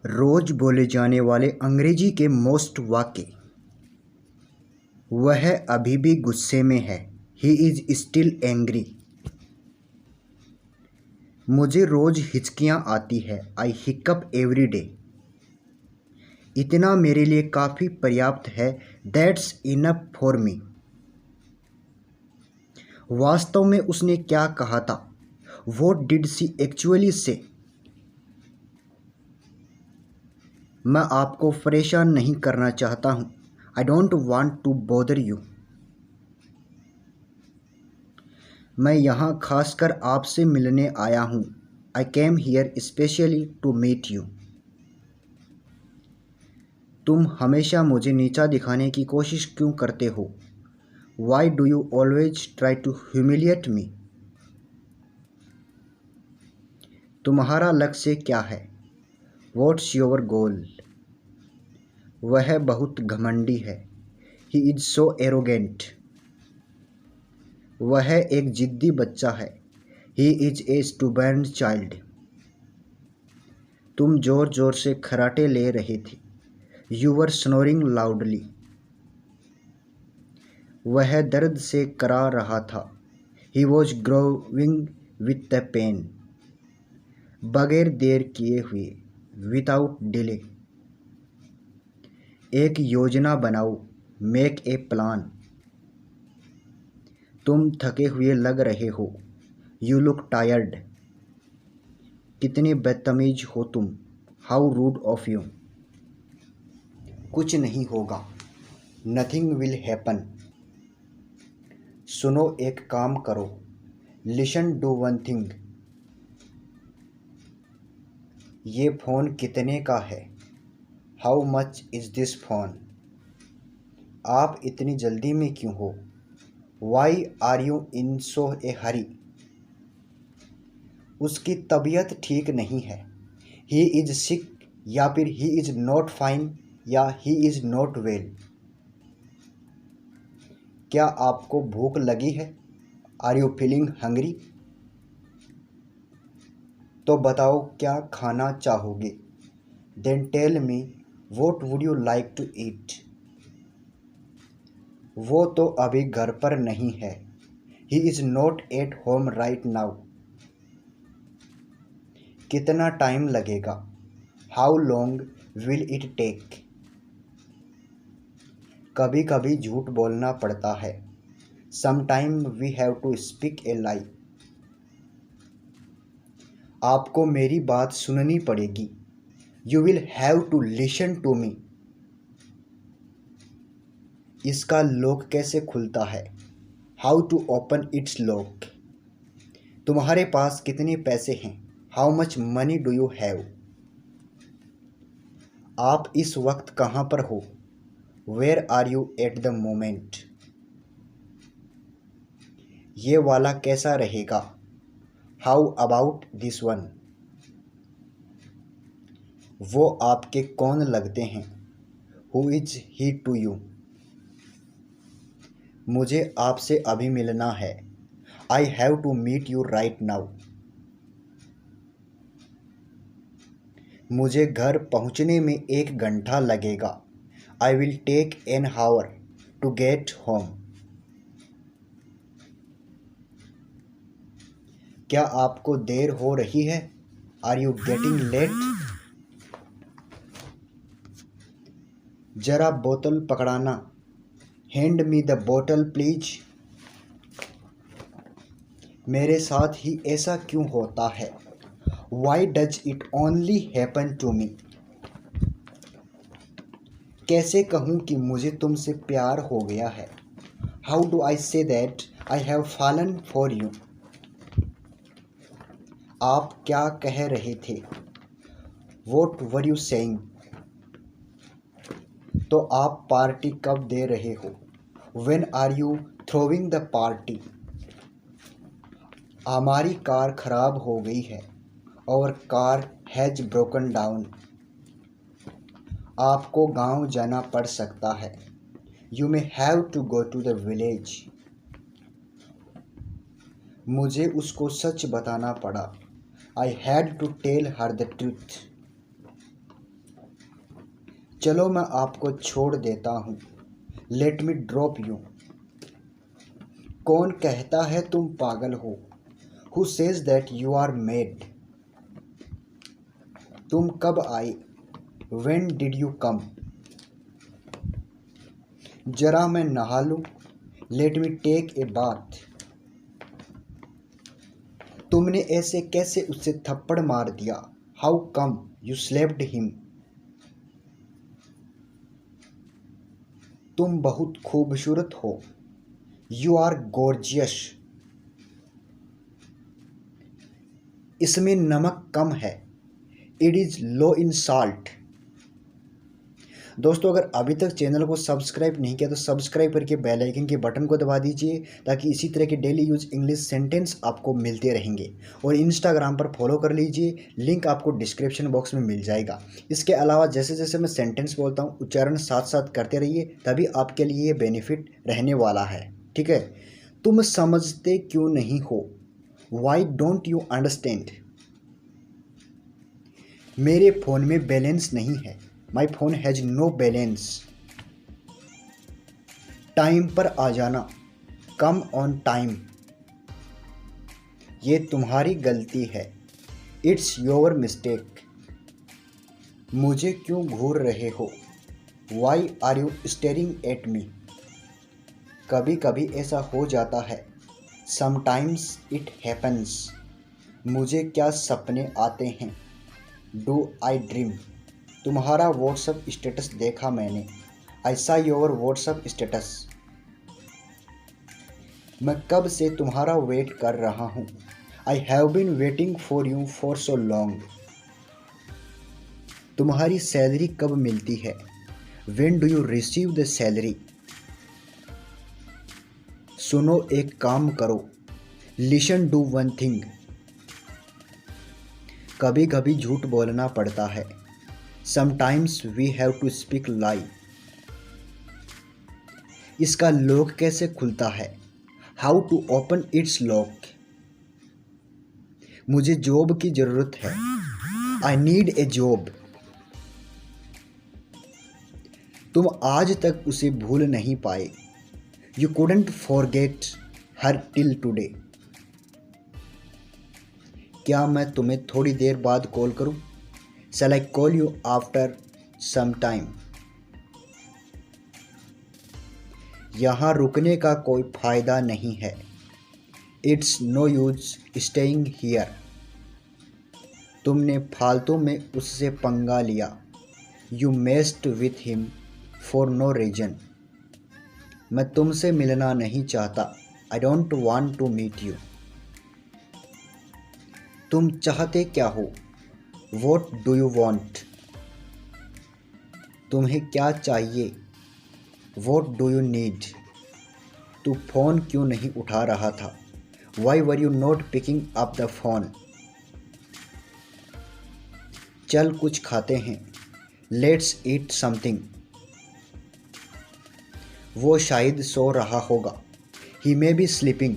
रोज बोले जाने वाले अंग्रेजी के मोस्ट वाक्य। वह अभी भी गुस्से में है। He is still angry. मुझे रोज हिचकियाँ आती है। आई हिकअप एवरी डे। इतना मेरे लिए काफ़ी पर्याप्त है। That's enough for me. वास्तव में उसने क्या कहा था? वॉट डिड सी एक्चुअली से? मैं आपको परेशान नहीं करना चाहता हूँ। I don't want to bother you. मैं यहाँ खासकर आपसे मिलने आया हूँ। I came here specially to meet you. तुम हमेशा मुझे नीचा दिखाने की कोशिश क्यों करते हो? Why do you always try to humiliate me? तुम्हारा लक्ष्य क्या है? What's your goal? वह बहुत घमंडी है। He is so arrogant. वह एक जिद्दी बच्चा है। He is a stubborn child. तुम जोर जोर से खर्राटे ले रहे थे। You were snoring loudly. वह दर्द से करा रहा था। He was growing with the pain. बगैर देर किए हुए, विदाउट डिले। एक योजना बनाओ। Make a plan. तुम थके हुए लग रहे हो। You look tired. कितने बदतमीज हो तुम। How root of you. कुछ नहीं होगा। Nothing will happen. सुनो, एक काम करो। Listen do one thing. ये फ़ोन कितने का है? How much is this phone? आप इतनी जल्दी में क्यों हो? वाई आर यू इन सो ए हरी? उसकी तबीयत ठीक नहीं है। ही इज़ सिक, या फिर ही इज़ नॉट फाइन, या ही इज़ नॉट वेल। क्या आपको भूख लगी है? Are you feeling hungry? तो बताओ, क्या खाना चाहोगे? Then tell me, what would you like to eat? वो तो अभी घर पर नहीं है। He is not at home right now. कितना टाइम लगेगा? How long will it take? कभी कभी झूठ बोलना पड़ता है। Sometime we have to speak a lie. आपको मेरी बात सुननी पड़ेगी। You will have to listen to me. इसका लॉक कैसे खुलता है? How to open its lock. तुम्हारे पास कितने पैसे हैं? How much money do you have? आप इस वक्त कहाँ पर हो? Where are you at the moment? ये वाला कैसा रहेगा? How about this one? वो आपके कौन लगते हैं? Who is he to you? मुझे आपसे अभी मिलना है। I have to meet you right now. मुझे घर पहुंचने में 1 घंटा लगेगा। I will take an hour to get home. क्या आपको देर हो रही है? Are you getting late? जरा बोतल पकड़ाना। Hand me the bottle please. मेरे साथ ही ऐसा क्यों होता है? Why does it only happen to me? कैसे कहूँ कि मुझे तुमसे प्यार हो गया है? How do I say that I have fallen for you? आप क्या कह रहे थे? What were you saying? तो आप पार्टी कब दे रहे हो? When are you throwing the party? हमारी कार खराब हो गई है। और कार हैज ब्रोकन डाउन। आपको गांव जाना पड़ सकता है। You may have to go to the village. मुझे उसको सच बताना पड़ा। I had to tell her the truth. चलो मैं आपको छोड़ देता हूँ, लेट मी ड्रॉप यू। कौन कहता है तुम पागल हो, who says that you are mad. तुम कब आए, व्हेन डिड यू कम। जरा मैं नहा लूँ, let me take a bath. तुमने ऐसे कैसे उससे थप्पड़ मार दिया, how come you slapped him. तुम बहुत खूबसूरत हो, यू आर गॉर्जियस। इसमें नमक कम है, it is low in salt. दोस्तों अगर अभी तक चैनल को सब्सक्राइब नहीं किया तो सब्सक्राइब करके बेल आइकन के बटन को दबा दीजिए, ताकि इसी तरह के डेली यूज इंग्लिश सेंटेंस आपको मिलते रहेंगे। और इंस्टाग्राम पर फॉलो कर लीजिए, लिंक आपको डिस्क्रिप्शन बॉक्स में मिल जाएगा। इसके अलावा जैसे जैसे मैं सेंटेंस बोलता हूँ उच्चारण साथ साथ करते रहिए, तभी आपके लिए ये बेनिफिट रहने वाला है। ठीक है। तुम समझते क्यों नहीं हो, वाई डोंट यू अंडरस्टैंड। मेरे फ़ोन में बैलेंस नहीं है, my phone has no balance. Time पर आ जाना, कम ऑन टाइम। ये तुम्हारी गलती है, इट्स योर मिस्टेक। मुझे क्यों घूर रहे हो, why are you staring at me. कभी कभी ऐसा हो जाता है, समटाइम्स इट हैपन्स। मुझे क्या सपने आते हैं, डू आई ड्रीम। तुम्हारा व्हाट्सअप स्टेटस देखा मैंने, आई सा योर व्हाट्सअप स्टेटस। मैं कब से तुम्हारा वेट कर रहा हूँ, I have been waiting for you for so long. तुम्हारी सैलरी कब मिलती है, when do you receive the salary. सुनो एक काम करो, लिसन डू वन थिंग। कभी कभी झूठ बोलना पड़ता है, sometimes we have to speak lie. इसका लॉक कैसे खुलता है, how to open its lock. मुझे जॉब की जरूरत है, आई नीड ए जॉब। तुम आज तक उसे भूल नहीं पाए, you couldn't forget her till today. क्या मैं तुम्हें थोड़ी देर बाद कॉल करूं, shall I call you after some time. यहाँ रुकने का कोई फायदा नहीं है, it's no use staying here. तुमने फालतू में उससे पंगा लिया, you messed with him for no reason. मैं तुमसे मिलना नहीं चाहता, I don't want to meet you. तुम चाहते क्या हो, वॉट डू यू वॉन्ट। तुम्हें क्या चाहिए, वॉट डू यू नीड। तू फ़ोन क्यों नहीं उठा रहा था, why were you not picking up the phone. चल कुछ खाते हैं, लेट्स ईट समथिंग। वो शायद सो रहा होगा, ही मे बी स्लीपिंग।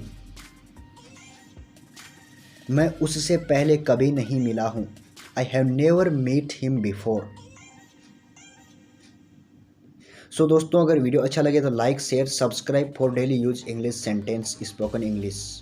मैं उससे पहले कभी नहीं मिला हूँ, I have never meet him before. So दोस्तों अगर वीडियो अच्छा लगे तो like share subscribe for daily use English sentence spoken English.